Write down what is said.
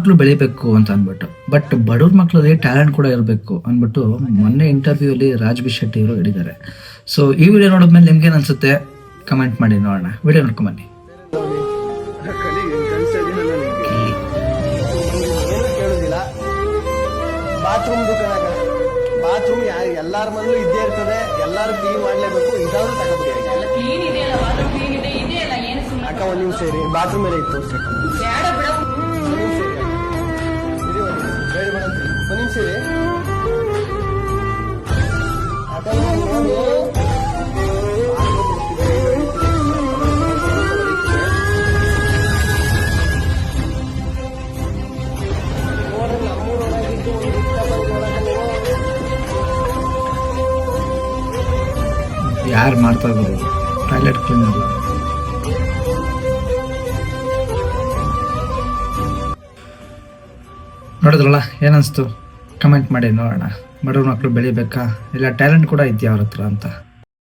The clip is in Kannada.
ಮಕ್ಕಳು ಬೆಳಿಬೇಕು ಅಂತ ಅಂದ್ಬಿಟ್ಟು, ಬಟ್ ಬಡವ್ರ ಮಕ್ಕಳಲ್ಲಿ ಟ್ಯಾಲೆಂಟ್ ಕೂಡ ಇರಬೇಕು ಅಂದ್ಬಿಟ್ಟು ಮೊನ್ನೆ ಇಂಟರ್ವ್ಯೂ ಅಲ್ಲಿ ರಾಜ್ ಬಿ ಶೆಟ್ಟಿ ಅವರು ಹೇಳಿದ್ದಾರೆ. ಸೊ ಈ ವಿಡಿಯೋ ನೋಡಿದ್ಮೇಲೆ ನಿಮ್ಗೆ ಏನ್ ಅನ್ಸುತ್ತೆ ಕಮೆಂಟ್ ಮಾಡಿ ನೋಡೋಣ. ವಿಡಿಯೋ ನೋಡ್ಕೊಂಬನ್ನಿ. ಬಾತ್ರೂಮ್ ಎಲ್ಲಾರ ಮನೇಲೂ ಇದ್ದೇ ಇರ್ತದೆ, ಎಲ್ಲಾರು ಕ್ಲೀನ್ ಮಾಡ್ಲೇಬೇಕು. ಇದಾದ್ರೂ ತಗೋಬೇಕು ಅಕ್ಕ. ಒಂದ್ ನಿಮಿಷ ಸೇರಿ ಬಾತ್ರೂಮ್ ಮೇಲೆ ಇತ್ತು ಒಂದ್ ನಿಮಿಷ ಸೇರಿ ಯಾರು ಮಾಡ್ತಾ ಇದ್ರು ಟಾಯ್ಲೆಟ್ ಕ್ಲೀನ್ ಅಲ್ಲ. ನೋಡಿದ್ರಲ್ಲ, ಏನನ್ಸ್ತು ಕಮೆಂಟ್ ಮಾಡಿ ನೋಡೋಣ. ಬಡವ್ರ ಮಕ್ಕಳು ಬೆಳಿಬೇಕಾ, ಇಲ್ಲ ಟ್ಯಾಲೆಂಟ್ ಕೂಡ ಇದೆಯಾ ಅವ್ರ ಹತ್ರ ಅಂತ.